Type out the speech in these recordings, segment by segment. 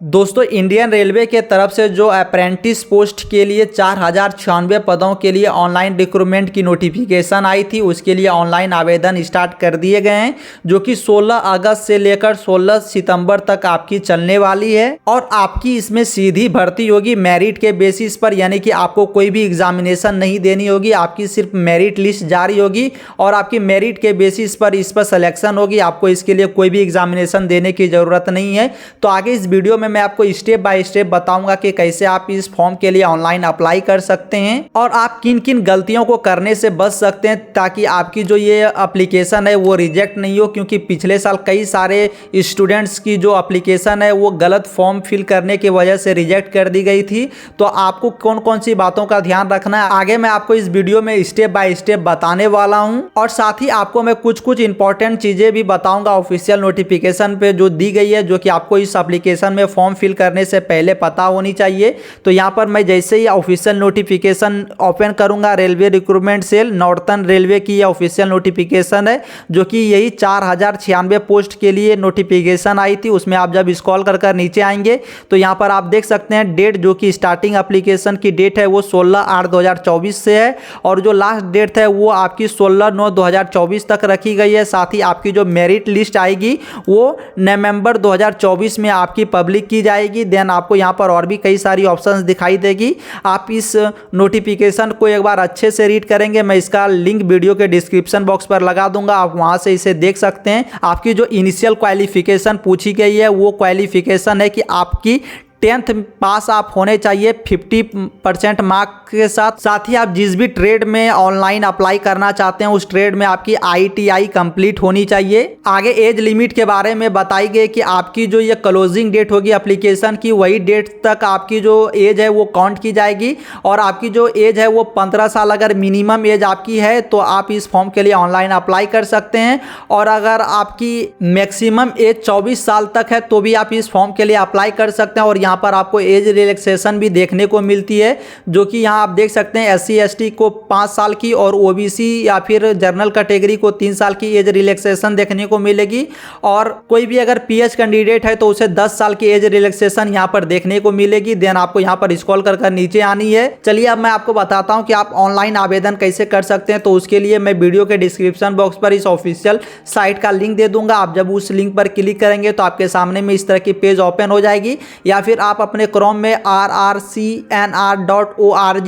दोस्तों Indian railway के तरफ से जो अप्रेंटिस पोस्ट के लिए 4096 पदों के लिए ऑनलाइन रिक्रूटमेंट की नोटिफिकेशन आई थी, उसके लिए ऑनलाइन आवेदन स्टार्ट कर दिए गए हैं, जो कि 16 अगस्त से लेकर 16 सितंबर तक आपकी चलने वाली है। और आपकी इसमें सीधी भर्ती होगी मेरिट के बेसिस पर, यानी कि आपको कोई भी एग्जामिनेशन नहीं देनी होगी, आपकी सिर्फ मेरिट लिस्ट जारी होगी और आपकी मेरिट के बेसिस पर इस पर सिलेक्शन होगी। आपको इसके लिए कोई भी एग्जामिनेशन देने की ज़रूरत नहीं है। तो आगे इस वीडियो में मैं आपको स्टेप बाय स्टेप बताऊंगा कि कैसे आप इस फॉर्म के लिए ऑनलाइन अप्लाई कर सकते हैं और आप किन किन गलतियों को करने से बच सकते हैं, ताकि आपकी जो ये एप्लीकेशन है वो रिजेक्ट नहीं हो। क्योंकि पिछले साल कई सारे स्टूडेंट्स की जो एप्लीकेशन है वो गलत फॉर्म फिल करने की वजह से रिजेक्ट कर दी गई थी। तो आपको कौन कौन सी बातों का ध्यान रखना है आगे मैं आपको इस वीडियो में स्टेप बाय स्टेप बताने वाला हूं। और साथ ही आपको मैं कुछ इंपॉर्टेंट चीजें भी बताऊंगा ऑफिशियल नोटिफिकेशन पे जो दी गई है, जो कि आपको इस एप्लीकेशन में फॉर्म फिल करने से पहले पता होनी चाहिए। तो यहाँ पर मैं जैसे ही ऑफिशियल नोटिफिकेशन ओपन करूंगा, railway recruitment cell northern railway की ऑफिशियल नोटिफिकेशन है, जो कि यही 4096 पोस्ट के लिए नोटिफिकेशन आई थी। उसमें आप जब स्क्रॉल कर नीचे आएंगे तो यहाँ पर आप देख सकते हैं डेट, जो कि स्टार्टिंग एप्लीकेशन की डेट है वो 16/8/2024 से है और जो लास्ट डेट है वो आपकी 16/9/2024 तक रखी गई है। साथ ही आपकी जो मेरिट लिस्ट आएगी वो नवंबर 2024 में आपकी पब्लिक की जाएगी। देन आपको यहाँ पर और भी कई सारी ऑप्शंस दिखाई देगी। आप इस नोटिफिकेशन को एक बार अच्छे से रीड करेंगे, मैं इसका लिंक वीडियो के डिस्क्रिप्शन बॉक्स पर लगा दूंगा, आप वहां से इसे देख सकते हैं। आपकी जो इनिशियल क्वालिफिकेशन पूछी गई है वो क्वालिफिकेशन है कि आपकी 10th पास आप होने चाहिए 50% मार्क के साथ ही आप जिस भी ट्रेड में ऑनलाइन अप्लाई करना चाहते हैं उस ट्रेड में आपकी ITI कंप्लीट होनी चाहिए। आगे एज लिमिट के बारे में बताई गई कि आपकी जो ये क्लोजिंग डेट होगी एप्लीकेशन की, वही डेट तक आपकी जो एज है वो काउंट की जाएगी और आपकी जो एज है वो 15 साल अगर मिनिमम एज आपकी है तो आप इस फॉर्म के लिए ऑनलाइन अप्लाई कर सकते हैं। और अगर आपकी मैक्सिमम एज 24 साल तक है तो भी आप इस फॉर्म के लिए अप्लाई कर सकते हैं। और यहाँ पर आपको एज रिलैक्सेशन भी देखने को मिलती है, जो कि यहाँ आप देख सकते हैं SC ST को 5 साल की और OBC या फिर जनरल कैटेगरी को 3 साल की एज रिलैक्सेशन देखने को मिलेगी। और कोई भी अगर PH कैंडिडेट है तो उसे 10 साल की एज रिलैक्सेशन यहाँ पर देखने को मिलेगी। देन आपको यहाँ पर स्क्रॉल कर नीचे आनी है। चलिए अब मैं आपको बताता हूँ कि आप ऑनलाइन आवेदन कैसे कर सकते हैं। तो उसके लिए मैं वीडियो के डिस्क्रिप्शन बॉक्स पर इस ऑफिशियल साइट का लिंक दे दूंगा। आप जब उस लिंक पर क्लिक करेंगे तो आपके सामने में इस तरह की पेज ओपन हो जाएगी, या फिर आप अपने क्रोम में rrcnr.org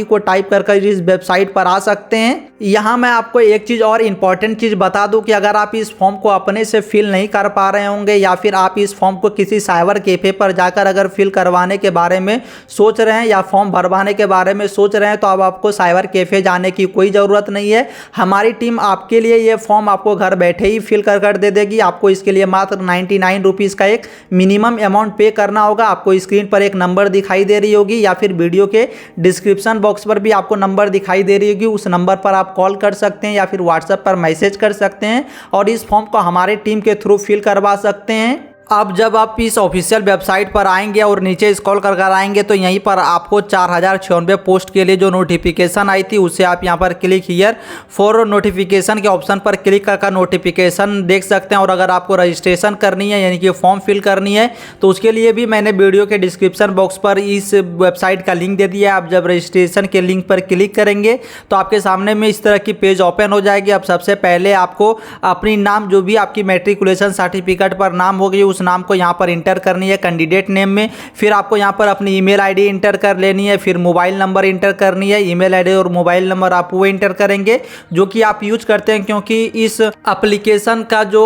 को टाइप कर इस वेबसाइट पर आ सकते हैं। यहाँ मैं आपको एक चीज़ और इम्पॉर्टेंट चीज़ बता दूं कि अगर आप इस फॉर्म को अपने से फिल नहीं कर पा रहे होंगे या फिर आप इस फॉर्म को किसी साइबर कैफे पर जाकर अगर फिल करवाने के बारे में सोच रहे हैं या फॉर्म भरवाने के बारे में सोच रहे हैं, तो अब आपको साइबर कैफे जाने की कोई ज़रूरत नहीं है। हमारी टीम आपके लिए ये फॉर्म आपको घर बैठे ही फिल कर दे देगी। आपको इसके लिए मात्र 99 रुपीज़ का एक मिनिमम अमाउंट पे करना होगा। आपको स्क्रीन पर एक नंबर दिखाई दे रही होगी या फिर वीडियो के डिस्क्रिप्शन बॉक्स पर भी आपको नंबर दिखाई दे रही होगी। उस नंबर पर आप कॉल कर सकते हैं या फिर व्हाट्सएप पर मैसेज कर सकते हैं और इस फॉर्म को हमारे टीम के थ्रू फिल करवा सकते हैं। अब जब आप इस ऑफिशियल वेबसाइट पर आएंगे और नीचे स्क्रॉल कर आएंगे तो यहीं पर आपको 4096 पोस्ट के लिए जो नोटिफिकेशन आई थी उसे आप यहां पर क्लिक हियर फॉर नोटिफिकेशन के ऑप्शन पर क्लिक कर नोटिफिकेशन देख सकते हैं। और अगर आपको रजिस्ट्रेशन करनी है यानी कि फॉर्म फिल करनी है तो उसके लिए भी मैंने वीडियो के डिस्क्रिप्शन बॉक्स पर इस वेबसाइट का लिंक दे दिया है। आप जब रजिस्ट्रेशन के लिंक पर क्लिक करेंगे तो आपके सामने में इस तरह की पेज ओपन हो जाएगी। अब सबसे पहले आपको अपनी नाम, जो भी आपकी मैट्रिकुलेशन सर्टिफिकेट पर नाम होगी उस नाम को यहां पर इंटर करनी है कैंडिडेट नेम में। फिर आपको यहां पर अपनी ईमेल आईडी इंटर कर लेनी है, फिर मोबाइल नंबर इंटर करनी है। ईमेल आईडी और मोबाइल नंबर आप वो इंटर करेंगे जो कि आप यूज करते हैं, क्योंकि इस एप्लीकेशन का जो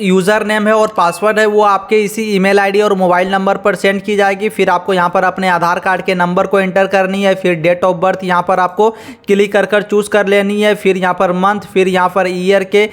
यूजर नेम है और पासवर्ड है वो आपके इसी ईमेल आईडी और मोबाइल नंबर पर सेंड की जाएगी। फिर आपको यहां पर अपने आधार कार्ड के नंबर को एंटर करनी है, फिर डेट ऑफ बर्थ यहां पर आपको क्लिक कर चूज कर लेनी है, फिर यहां पर मंथ, फिर यहां पर ईयर के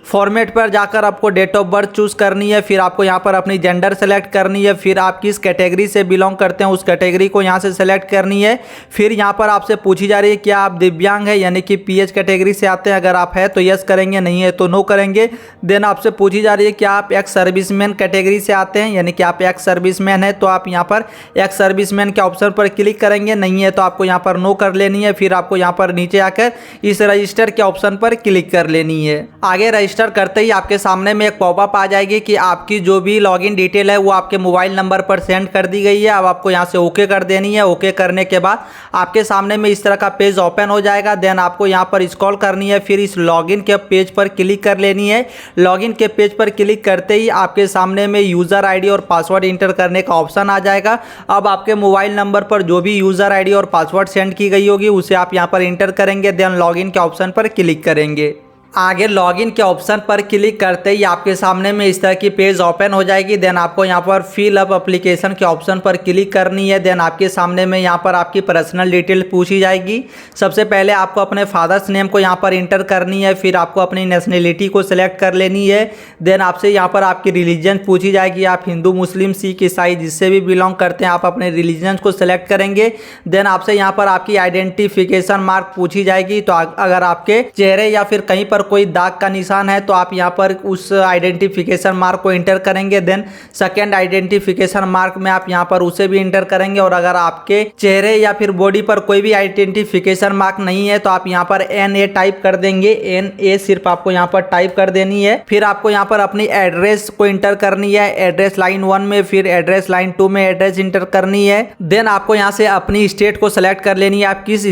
फॉर्मेट पर जाकर आपको डेट ऑफ बर्थ चूज करनी है। फिर आपको यहाँ पर अपनी जेंडर सेलेक्ट करनी है, फिर आप किस कैटेगरी से बिलोंग करते हैं उस कैटेगरी को यहाँ से सेलेक्ट करनी है। फिर यहाँ पर आपसे पूछी जा रही है क्या आप दिव्यांग है यानी कि PH कैटेगरी से आते हैं, अगर आप है तो यस करेंगे, नहीं है तो नो करेंगे। देन आपसे पूछी जा रही है क्या आप एक्स सर्विसमैन कैटेगरी से आते हैं, यानी कि आप एक्स सर्विसमैन है तो आप यहाँ पर एक्स सर्विसमैन के ऑप्शन पर क्लिक करेंगे, नहीं है तो आपको यहाँ पर नो कर लेनी है। फिर आपको यहाँ पर नीचे आकर इस रजिस्टर के ऑप्शन पर क्लिक कर लेनी है। आगे रजिस्टर करते ही आपके सामने में एक पॉपअप आ जाएगी कि आपकी जो भी लॉगिन डिटेल है वो आपके मोबाइल नंबर पर सेंड कर दी गई है। अब आपको यहाँ से ओके कर देनी है। ओके करने के बाद आपके सामने में इस तरह का पेज ओपन हो जाएगा। देन आपको यहाँ पर स्क्रॉल करनी है, फिर इस लॉगिन के पेज पर क्लिक कर लेनी है। लॉगिन के पेज पर क्लिक करते ही आपके सामने में यूज़र आईडी और पासवर्ड इंटर करने का ऑप्शन आ जाएगा। अब आपके मोबाइल नंबर पर जो भी यूज़र आईडी और पासवर्ड सेंड की गई होगी उसे आप यहाँ पर इंटर करेंगे। देन लॉगिन के ऑप्शन पर क्लिक करेंगे। आगे लॉगिन के ऑप्शन पर क्लिक करते ही आपके सामने में इस तरह की पेज ओपन हो जाएगी। देन आपको यहाँ पर फिल अप एप्लीकेशन के ऑप्शन पर क्लिक करनी है। देन आपके सामने में यहाँ पर आपकी पर्सनल डिटेल पूछी जाएगी। सबसे पहले आपको अपने फादर्स नेम को यहाँ पर इंटर करनी है, फिर आपको अपनी नेशनलिटी को सिलेक्ट कर लेनी है। देन आपसे यहाँ पर आपकी रिलीजन पूछी जाएगी, आप हिंदू, मुस्लिम, सिख, ईसाई जिससे भी बिलोंग करते हैं आप अपने रिलीजन को सिलेक्ट करेंगे। देन आपसे यहाँ पर आपकी आइडेंटिफिकेशन मार्क पूछी जाएगी। तो अगर आपके चेहरे या फिर कहीं पर कोई दाग का निशान है तो आप यहाँ पर उस आइडेंटिफिकेशन मार्क को इंटर करेंगे। देन सेकंड आइडेंटिफिकेशन मार्क में आप यहाँ पर उसे भी इंटर करेंगे। और अगर आपके चेहरे या फिर बॉडी पर कोई भी आइडेंटिफिकेशन मार्क नहीं है तो आप यहाँ पर NA टाइप कर देंगे। NA सिर्फ आपको यहाँ पर टाइप कर देनी है। फिर आपको यहाँ पर अपनी एड्रेस को इंटर करनी है। एड्रेस लाइन 1 में, फिर एड्रेस लाइन 2 में एड्रेस इंटर करनी है। देन आपको यहाँ से अपनी स्टेट को सिलेक्ट कर लेनी है, आप किस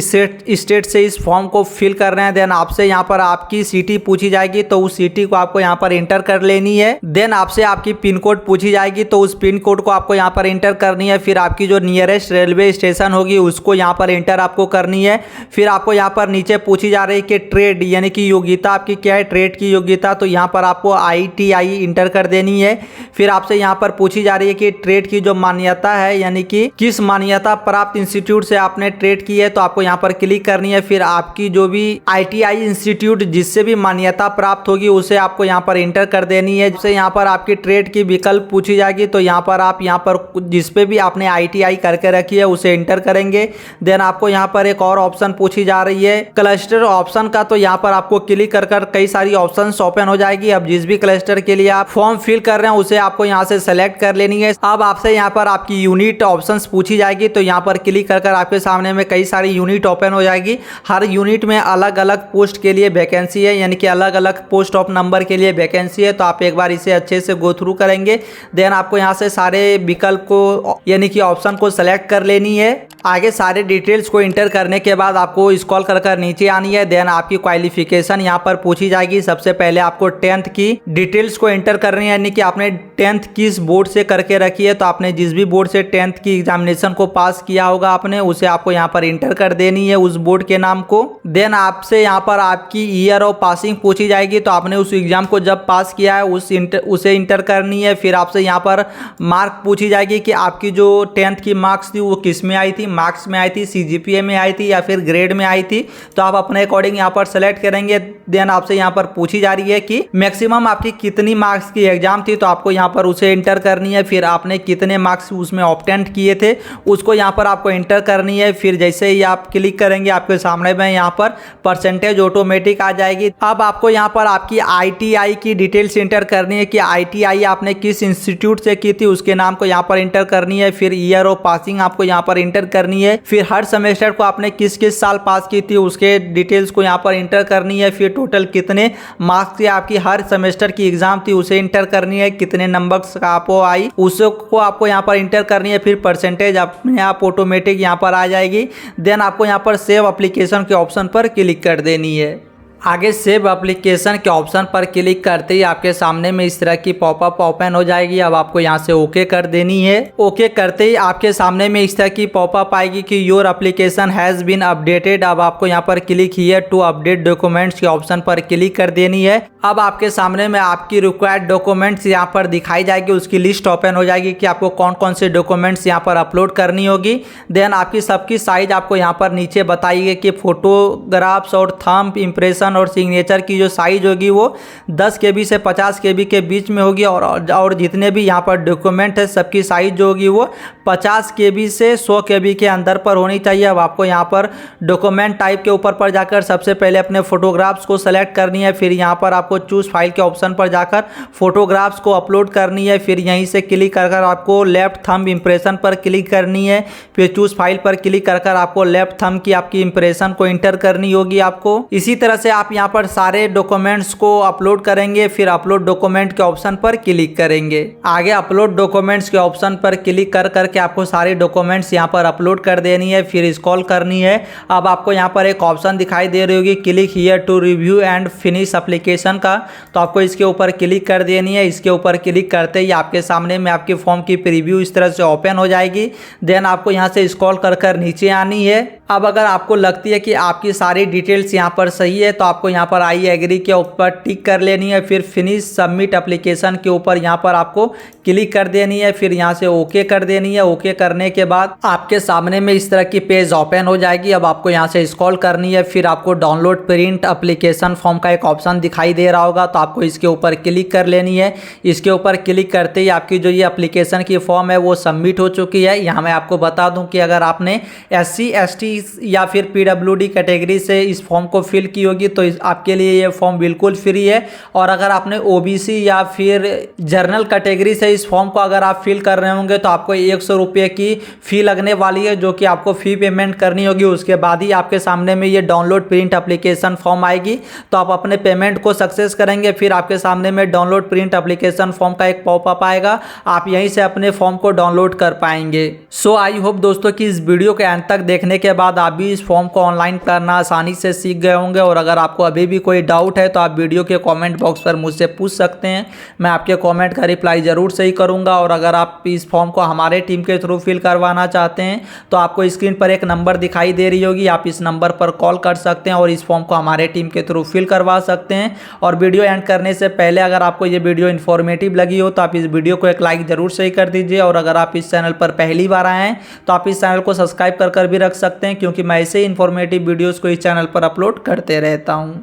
स्टेट से इस फॉर्म को फिल कर रहे हैं। देन आपसे यहाँ पर आपकी सिटी पूछी जाएगी तो उस सिटी को आपको यहाँ पर इंटर कर लेनी है। देन आपसे आपकी पिन कोड पूछी जाएगी तो उस पिन कोड को आपको यहाँ पर इंटर करनी है। फिर आपकी जो नियरेस्ट रेलवे स्टेशन होगी उसको यहाँ पर इंटर आपको करनी है। फिर आपको यहाँ पर नीचे पूछी जा रही है कि ट्रेड यानी कि योग्यता आपकी क्या है, ट्रेड की योग्यता, तो यहाँ पर आपको ITI इंटर कर देनी है। फिर आपसे यहाँ पर पूछी जा रही है कि ट्रेड की जो मान्यता है यानी कि किस मान्यता प्राप्त इंस्टीट्यूट से आपने ट्रेड की है तो आपको यहाँ पर क्लिक करनी है। फिर आपकी जो भी ITI इंस्टीट्यूट जिससे भी मान्यता प्राप्त होगी उसे आपको यहाँ पर इंटर कर देनी है। जैसे यहाँ पर आपकी ट्रेड की विकल्प पूछी जाएगी तो यहाँ पर आप यहाँ पर जिस पे भी आपने ITI करके रखी है उसे इंटर करेंगे। देन आपको यहाँ पर एक और ऑप्शन पूछी जा रही है क्लस्टर ऑप्शन का, तो यहाँ पर आपको क्लिक कर कई सारी ऑप्शन ओपन हो जाएगी। अब जिस भी क्लस्टर के लिए आप फॉर्म फिल कर रहे हैं उसे आपको यहाँ से सेलेक्ट कर लेनी है। अब आपसे यहाँ पर आपकी यूनिट ऑप्शन पूछी जाएगी तो यहाँ पर क्लिक कर आपके सामने में कई सारी यूनिट ओपन हो जाएगी। हर यूनिट में अलग अलग पोस्ट के लिए वैकेंसी है, यानी कि अलग अलग पोस्ट ऑफ नंबर के लिए वैकेंसी है। तो आप एक बार इसे अच्छे से गो थ्रू करेंगे। देन आपको यहाँ से सारे विकल्प को यानी कि ऑप्शन को सेलेक्ट कर लेनी है। आगे सारे डिटेल्स को इंटर करने के बाद आपको स्क्रॉल कर नीचे आनी है। देन आपकी क्वालिफिकेशन यहाँ पर पूछी जाएगी। सबसे पहले आपको 10th की डिटेल्स को इंटर करनी है, यानी कि आपने 10th किस बोर्ड से करके रखी है। तो आपने जिस भी बोर्ड से 10th की एग्जामिनेशन को पास किया होगा आपने उसे आपको यहाँ पर इंटर कर देनी है, उस बोर्ड के नाम को। देन आपसे यहाँ पर आपकी ईयर ऑफ पासिंग पूछी जाएगी तो आपने उस एग्जाम को जब पास किया है उसे इंटर करनी है। फिर आपसे यहाँ पर मार्क पूछी जाएगी कि आपकी जो 10th की मार्क्स थी वो किस में आई थी, मार्क्स में आई थी, CGPA में आई थी या फिर ग्रेड में आई थी। तो आप अपने अकॉर्डिंग यहाँ पर सेलेक्ट करेंगे। देन आपसे यहाँ पर पूछी जा रही है कि मैक्सिमम आपकी कितनी मार्क्स की एग्जाम थी, तो आपको यहाँ पर उसे इंटर करनी है। फिर आपने कितने मार्क्स उसमें ऑब्टेंड किए थे उसको यहाँ पर आपको इंटर करनी है। फिर जैसे ही आप क्लिक करेंगे आपके सामने में यहाँ पर परसेंटेज ऑटोमेटिक आ जाएगी। अब आपको यहाँ पर आपकी ITI की डिटेल्स इंटर करनी है कि ITI आपने किस इंस्टीट्यूट से की थी उसके नाम को यहाँ पर इंटर करनी है। फिर ईयर ऑफ पासिंग आपको यहाँ पर इंटर करनी है। फिर हर सेमेस्टर को आपने किस किस साल पास की थी उसके डिटेल्स को यहाँ पर इंटर करनी है। फिर टोटल कितने मार्क्स की आपकी हर सेमेस्टर की एग्जाम थी उसे इंटर करनी है, कितने नंबर्स का आपको आई उसको आपको यहाँ पर इंटर करनी है। फिर परसेंटेज अपने आप ऑटोमेटिक यहाँ पर आ जाएगी। देन आपको यहाँ पर सेव एप्लीकेशन के ऑप्शन पर क्लिक कर देनी है। आगे सेव एप्लीकेशन के ऑप्शन पर क्लिक करते ही आपके सामने में इस तरह की पॉपअप ओपन हो जाएगी। अब आपको यहाँ से ओके कर देनी है। ओके करते ही आपके सामने में इस तरह की पॉपअप आएगी कि your application has been updated. अब आपको यहाँ पर click here to update documents के ऑप्शन पर क्लिक कर देनी है। अब आपके सामने में आपकी रिक्वायर्ड डॉक्यूमेंट्स यहाँ पर दिखाई जाएगी, उसकी लिस्ट ओपन हो जाएगी कि आपको कौन कौन से डॉक्यूमेंट्स यहाँ पर अपलोड करनी होगी। देन आपकी सबकी साइज आपको यहाँ पर नीचे बताइए कि फोटोग्राफ्स और थंब इम्प्रेशन और सिग्नेचर की जो साइज होगी वो 10 KB से 50 KB के बीच में होगी। और जितने भी यहाँ पर डॉक्यूमेंट है सबकी साइज जो होगी वो 50 KB से 100 KB के अंदर पर होनी चाहिए। अब आपको यहाँ पर डॉक्यूमेंट टाइप के ऊपर पर जाकर सबसे पहले अपने फोटोग्राफ्स को सेलेक्ट करनी है। फिर यहाँ पर आपको आपको चूज फाइल के ऑप्शन पर जाकर फोटोग्राफ्स को अपलोड करनी है। फिर यहीं से क्लिक कर आपको लेफ्ट थंब इंप्रेशन पर क्लिक करनी है। फिर चूज फाइल पर क्लिक कर आपको लेफ्ट थंब की आपकी इंप्रेशन को इंटर करनी होगी आपको। इसी तरह से आप यहाँ पर सारे डॉक्यूमेंट्स को अपलोड करेंगे। फिर अपलोड डॉक्यूमेंट के ऑप्शन पर क्लिक करेंगे। आगे अपलोड डॉक्यूमेंट्स के ऑप्शन पर क्लिक करके आपको सारे डॉक्यूमेंट्स यहाँ पर अपलोड कर देनी है। फिर स्क्रॉल करनी है। अब आपको यहाँ पर एक ऑप्शन दिखाई दे रही होगी click here to review and finish application का, तो आपको इसके ऊपर क्लिक कर देनी है। इसके ऊपर क्लिक करते ही आपके सामने में आपके फॉर्म की प्रीव्यू इस तरह से ओपन हो जाएगी। देन आपको यहाँ से स्क्रॉल कर नीचे आनी है। अब अगर आपको लगती है कि आपकी सारी डिटेल्स यहाँ पर सही है तो आपको यहाँ पर आई एग्री के ऊपर टिक कर लेनी है। फिर फिनिश सबमिट एप्लीकेशन के ऊपर यहाँ पर आपको क्लिक कर देनी है। फिर यहाँ से ओके कर देनी है। ओके करने के बाद आपके सामने में इस तरह की पेज ओपन हो जाएगी। अब आपको यहाँ से स्क्रॉल करनी है। फिर आपको डाउनलोड प्रिंट एप्लीकेशन फॉर्म का एक ऑप्शन दिखाई दे रहा होगा, तो आपको इसके ऊपर क्लिक कर लेनी है। इसके ऊपर क्लिक करते ही आपकी जो ये एप्लीकेशन की फॉर्म है वो सबमिट हो चुकी है। यहाँ मैं आपको बता दूं कि अगर आपने SC ST या फिर PWD कैटेगरी से इस फॉर्म को फिल की होगी तो आपके लिए ये फॉर्म बिल्कुल फ्री है। और अगर आपने OBC या फिर जनरल कैटेगरी से इस फॉर्म को अगर आप फिल कर रहे होंगे तो आपको 100 रुपये की फ़ी लगने वाली है, जो कि आपको फ़ी पेमेंट करनी होगी। उसके बाद ही आपके सामने में ये डाउनलोड प्रिंट एप्लीकेशन फॉर्म आएगी, तो आप अपने पेमेंट को सक्सेस करेंगे। फिर आपके सामने में डाउनलोड प्रिंट एप्लीकेशन फॉर्म का एक पॉपअप आएगा, आप यहीं से अपने फॉर्म को डाउनलोड कर पाएंगे। सो आई होप दोस्तों कि इस वीडियो के अंत तक देखने के बाद आप भी इस फॉर्म को ऑनलाइन करना आसानी से सीख गए होंगे। और अगर आपको अभी भी कोई डाउट है तो आप वीडियो के कमेंट बॉक्स पर मुझसे पूछ सकते हैं, मैं आपके कमेंट का रिप्लाई ज़रूर से ही करूंगा। और अगर आप इस फॉर्म को हमारे टीम के थ्रू फिल करवाना चाहते हैं तो आपको स्क्रीन पर एक नंबर दिखाई दे रही होगी, आप इस नंबर पर कॉल कर सकते हैं और इस फॉर्म को हमारे टीम के थ्रू फिल करवा सकते हैं। और वीडियो एंड करने से पहले अगर आपको ये वीडियो इन्फॉर्मेटिव लगी हो तो आप इस वीडियो को एक लाइक ज़रूर से ही कर दीजिए। और अगर आप इस चैनल पर पहली बार आए हैं तो आप इस चैनल को सब्सक्राइब कर भी रख सकते हैं, क्योंकि मैं ऐसे ही इन्फॉर्मेटिव वीडियोज़ को इस चैनल पर अपलोड करते रहता हूँ।